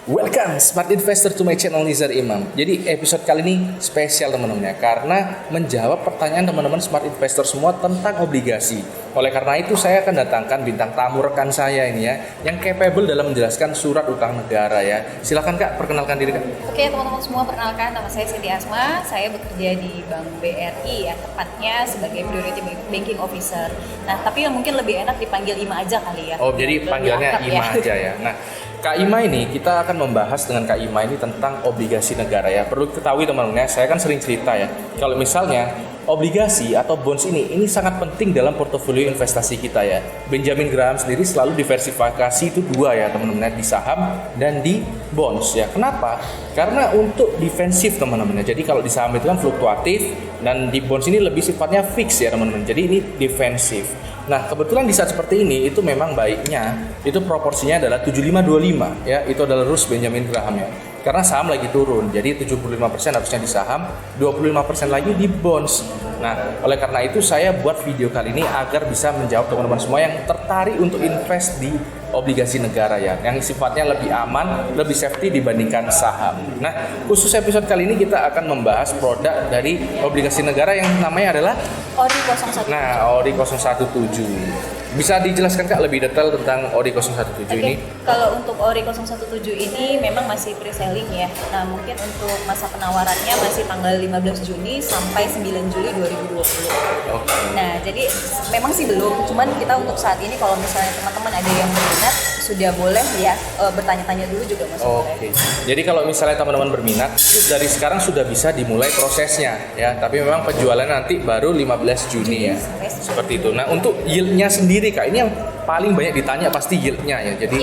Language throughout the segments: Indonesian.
Welcome Smart Investor to my channel Nizar Imam. Jadi episode kali ini spesial teman-teman ya, karena menjawab pertanyaan teman-teman Smart Investor semua tentang obligasi. Oleh karena itu saya akan datangkan bintang tamu rekan saya ini ya, yang capable dalam menjelaskan surat utang negara ya. Silakan Kak, perkenalkan diri Kak. Oke teman-teman semua, perkenalkan nama saya Siti Asma. Saya bekerja di Bank BRI ya, tepatnya sebagai Priority Banking Officer. Nah tapi yang mungkin lebih enak dipanggil Ima aja kali ya. Oh jadi panggilannya Ima aja ya. Nah Kak Ima ini, kita akan membahas dengan Kak Ima ini tentang obligasi negara ya. Perlu ketahui teman-teman ya, saya kan sering cerita ya, kalau misalnya obligasi atau bonds ini sangat penting dalam portofolio investasi kita ya. Benjamin Graham sendiri selalu diversifikasi itu dua ya teman-teman, di saham dan di bonds ya. Kenapa? Karena untuk defensif teman-teman ya. Jadi kalau di saham itu kan fluktuatif, dan di bonds ini lebih sifatnya fix ya teman-teman. Jadi ini defensif. Nah, kebetulan di saat seperti ini itu memang baiknya itu proporsinya adalah 75-25 ya. Itu adalah rules Benjamin Graham ya. Karena saham lagi turun, jadi 75% harusnya di saham, 25% lagi di bonds. Nah, oleh karena itu saya buat video kali ini agar bisa menjawab teman-teman semua yang tertarik untuk invest di obligasi negara ya, yang sifatnya lebih aman, lebih safety dibandingkan saham. Nah, khusus episode kali ini kita akan membahas produk dari obligasi negara yang namanya adalah ORI 017. Nah, ORI 017. Bisa dijelaskan Kak lebih detail tentang ORI 017 ini? Kalau untuk ORI 017 ini memang masih pre-selling ya. Nah mungkin untuk masa penawarannya masih tanggal 15 Juni sampai 9 Juli 2020. Nah jadi memang sih belum, cuman kita untuk saat ini kalau misalnya teman-teman ada yang berminat sudah boleh ya bertanya-tanya dulu juga masih boleh. Jadi kalau misalnya teman-teman berminat itu dari sekarang sudah bisa dimulai prosesnya ya. Tapi memang penjualan nanti baru 15 Juni ya. Seperti itu. Nah untuk yieldnya sendiri Kak, ini yang paling banyak ditanya pasti yieldnya ya. Jadi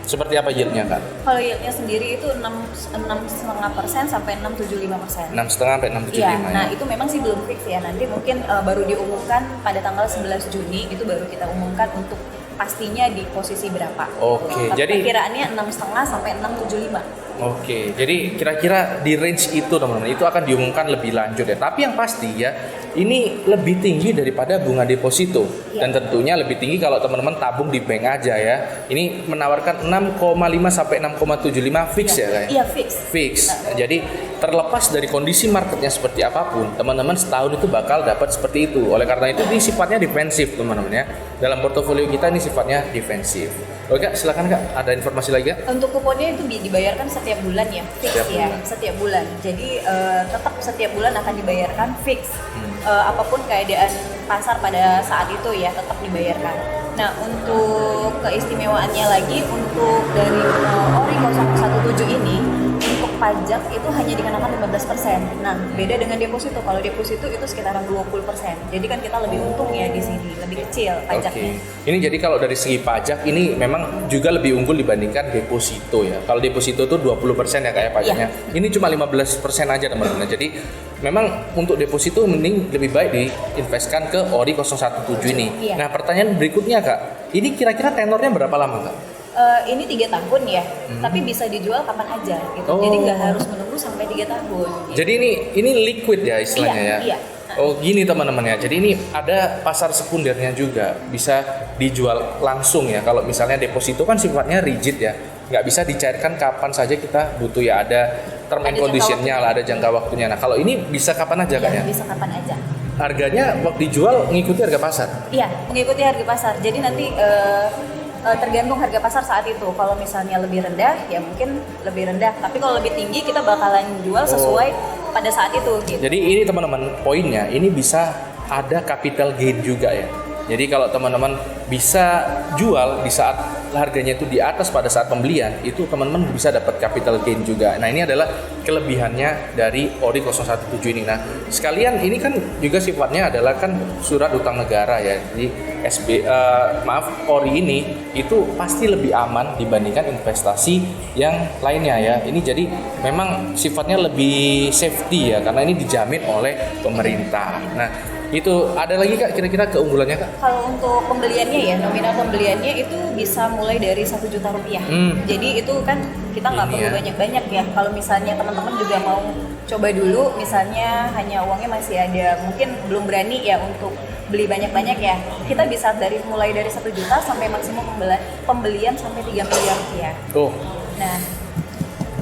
seperti apa yieldnya Kak? Kalau yieldnya sendiri itu 6,5% sampai 6,75%. 6,5 sampai 6,75 ya. ya. Nah itu memang sih belum fix ya. Nanti mungkin baru diumumkan pada tanggal 11 Juni itu baru kita umumkan untuk pastinya di posisi berapa. Oke, jadi perkiraannya 6,5 sampai 6,75. Oke, jadi kira-kira di range itu teman-teman, itu akan diumumkan lebih lanjut ya. Tapi yang pasti ya, ini lebih tinggi daripada bunga deposito. Dan tentunya lebih tinggi kalau teman-teman tabung di bank aja ya. Ini menawarkan 6,5 sampai 6,75 fix ya kayak? Iya, fix. Fix. Nah, jadi terlepas dari kondisi marketnya seperti apapun, teman-teman setahun itu bakal dapat seperti itu. Oleh karena itu ini sifatnya defensif teman-teman ya. Dalam portofolio kita ini sifatnya defensif. Oke Kak, silakan Kak, ada informasi lagi Kak? Untuk kuponnya itu dibayarkan setiap bulan ya, fix setiap bulan. Jadi tetap setiap bulan akan dibayarkan fix. Apapun keadaan pasar pada saat itu ya tetap dibayarkan. Nah untuk keistimewaannya lagi untuk dari ORI 017 ini, untuk pajak itu hanya dikenakan 15%. Nah beda dengan deposito. Kalau deposito itu sekitaran 20%. Jadi kan kita lebih untung ya di sini, lebih kecil pajaknya. Ini jadi kalau dari segi pajak ini memang juga lebih unggul dibandingkan deposito ya. Kalau deposito itu 20% ya kayak pajaknya. Ini cuma 15% aja teman-teman. Jadi memang untuk deposito mending lebih baik diinvestkan ke ORI 017 ini. Nah pertanyaan berikutnya Kak, ini kira-kira tenornya berapa lama Kak? Ini 3 tahun ya, tapi bisa dijual kapan aja gitu. Jadi nggak harus menunggu sampai 3 tahun. Gitu. Jadi ini liquid ya istilahnya ya. Iya. Oh gini teman-teman ya. Jadi ini ada pasar sekundernya juga, bisa dijual langsung ya. Kalau misalnya deposito kan sifatnya rigid ya, nggak bisa dicairkan kapan saja kita butuh ya. Ada term and conditionnya lah, ada jangka waktunya. Nah kalau ini bisa kapan aja kan ya? Bisa kapan aja. Harganya waktu dijual mengikuti harga pasar? Iya, mengikuti harga pasar. Jadi nanti tergantung harga pasar saat itu. Kalau misalnya lebih rendah, ya mungkin lebih rendah. Tapi kalau lebih tinggi, kita bakalan jual sesuai pada saat itu. Gitu. Jadi ini teman-teman, poinnya ini bisa ada capital gain juga ya. Jadi kalau teman-teman bisa jual di saat harganya itu di atas pada saat pembelian, itu teman-teman bisa dapat capital gain juga. Nah ini adalah kelebihannya dari ORI 017 ini. Nah sekalian ini kan juga sifatnya adalah kan surat utang negara ya. Jadi ORI ini itu pasti lebih aman dibandingkan investasi yang lainnya ya. Ini jadi memang sifatnya lebih safety ya, karena ini dijamin oleh pemerintah. Nah itu ada lagi Kak kira-kira keunggulannya Kak? Kalau untuk pembeliannya ya, nominal pembeliannya itu bisa mulai dari 1 juta rupiah. Jadi itu kan kita nggak perlu banyak-banyak ya. Kalau misalnya teman-teman juga mau coba dulu, misalnya hanya uangnya masih ada, mungkin belum berani ya untuk beli banyak-banyak ya, kita bisa mulai dari 1 juta sampai maksimum pembelian sampai 3 miliar rupiah. Oh. Nah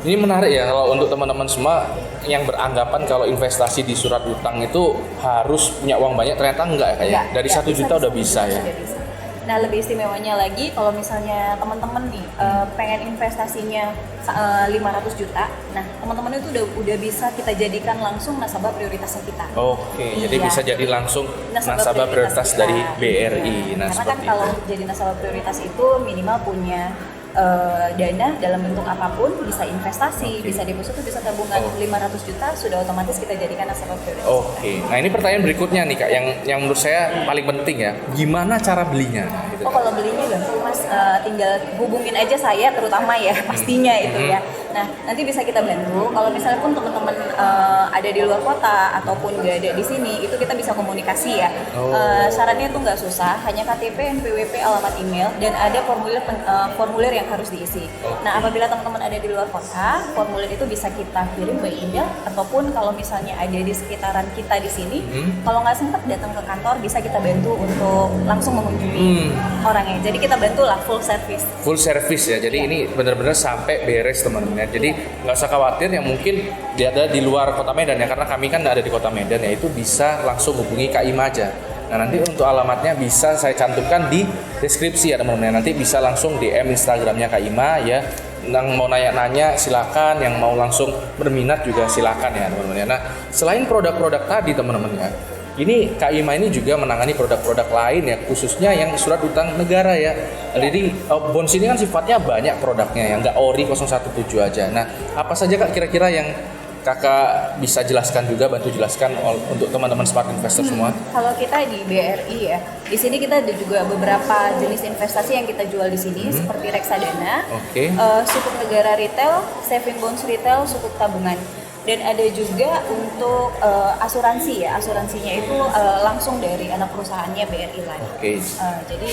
Ini menarik ya kalau untuk teman-teman semua yang beranggapan kalau investasi di surat utang itu harus punya uang banyak, ternyata enggak ya kayak. Dari 1 juta udah bisa ya. Sudah bisa. Nah, lebih istimewanya lagi kalau misalnya teman-teman nih pengen investasinya 500 juta. Nah, teman-teman itu udah bisa kita jadikan langsung nasabah prioritasnya kita. Oke, jadi Iya. bisa jadi langsung nasabah prioritas kita. dari BRI. Nah, Karena kan seperti kalau itu. jadi nasabah prioritas itu minimal punya dana dalam bentuk apapun, bisa investasi, bisa deposito, bisa tabungan 500 juta, sudah otomatis kita jadikan nasabah prioritas. Oke, nah ini pertanyaan berikutnya nih Kak, yang menurut saya paling penting ya, gimana cara belinya? Gitu, Oh, kalau belinya gampang Mas, tinggal hubungin aja saya terutama ya, pastinya itu ya. Nah, nanti bisa kita bantu. Kalau misalnya pun teman-teman ada di luar kota ataupun nggak ada di sini, itu kita bisa komunikasi ya. Syaratnya itu nggak susah, hanya KTP, NPWP, alamat email, dan ada formulir yang harus diisi. Nah, apabila teman-teman ada di luar kota, formulir itu bisa kita kirim by email, ataupun kalau misalnya ada di sekitaran kita di sini, kalau nggak sempat datang ke kantor, bisa kita bantu untuk langsung mengunjungi orangnya. Jadi kita bantulah full service. Full service ya, jadi ini benar-benar sampai beres teman-teman ya. Jadi nggak usah khawatir yang mungkin dia ada di luar kota Medan ya, karena kami kan ada di kota Medan ya, itu bisa langsung hubungi Kak Ima aja. Nah, nanti untuk alamatnya bisa saya cantumkan di deskripsi ya teman-teman. Nanti bisa langsung DM Instagramnya Kak Ima ya. Yang mau nanya-nanya silakan, yang mau langsung berminat juga silakan ya teman-teman ya. Nah, selain produk-produk tadi teman-teman ya, ini Kak Ima ini juga menangani produk-produk lain ya, khususnya yang surat utang negara ya. Jadi bonds ini kan sifatnya banyak produknya ya, nggak ori 017 aja. Nah, apa saja Kak kira-kira yang Kakak bisa jelaskan juga, bantu jelaskan untuk teman-teman smart investor semua? Kalau kita di BRI ya, di sini kita ada juga beberapa jenis investasi yang kita jual di sini, seperti reksadana, sukuk negara retail, saving bonds retail, sukuk tabungan. Dan ada juga untuk asuransi ya, asuransinya itu langsung dari anak perusahaannya BRI Life. Jadi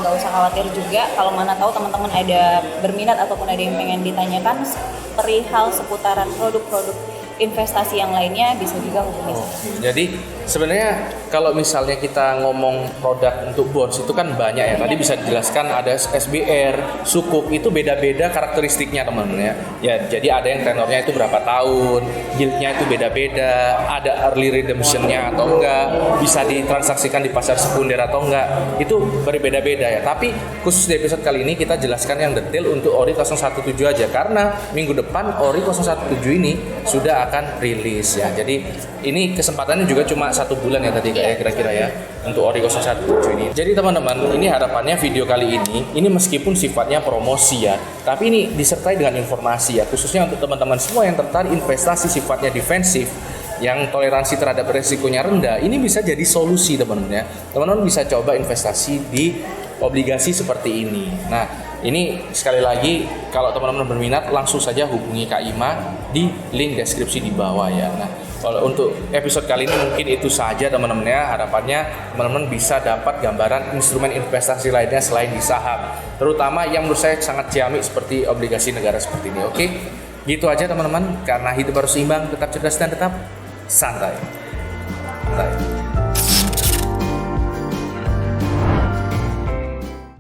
nggak usah khawatir juga kalau mana tahu teman-teman ada berminat ataupun ada yang pengen ditanyakan perihal seputaran produk-produk investasi yang lainnya, bisa juga hubungi saya. Jadi sebenarnya kalau misalnya kita ngomong produk untuk bonds itu kan banyak ya. Tadi bisa dijelaskan ada SBR, sukuk, itu beda-beda karakteristiknya teman-teman ya. Ya, jadi ada yang tenornya itu berapa tahun, yieldnya itu beda-beda, ada early redemption-nya atau enggak, bisa ditransaksikan di pasar sekunder atau enggak, itu berbeda-beda ya. Tapi khusus di episode kali ini kita jelaskan yang detail untuk ORI 017 aja, karena minggu depan ORI 017 ini sudah akan rilis ya. Jadi ini kesempatannya juga cuma 1 bulan ya tadi kayak kira-kira ya untuk ORI 017 ini. Jadi teman-teman, ini harapannya video kali ini meskipun sifatnya promosi ya, tapi ini disertai dengan informasi ya, khususnya untuk teman-teman semua yang tertarik investasi sifatnya defensif, yang toleransi terhadap resikonya rendah. Ini bisa jadi solusi teman-teman ya. Teman-teman bisa coba investasi di obligasi seperti ini. Nah, ini sekali lagi kalau teman-teman berminat langsung saja hubungi Kak Ima di link deskripsi di bawah ya. Nah, kalau untuk episode kali ini mungkin itu saja teman-teman ya. Harapannya teman-teman bisa dapat gambaran instrumen investasi lainnya selain di saham, terutama yang menurut saya sangat ciamik seperti obligasi negara seperti ini. Oke, gitu aja teman-teman. Karena hidup harus seimbang, tetap cerdas dan tetap santai.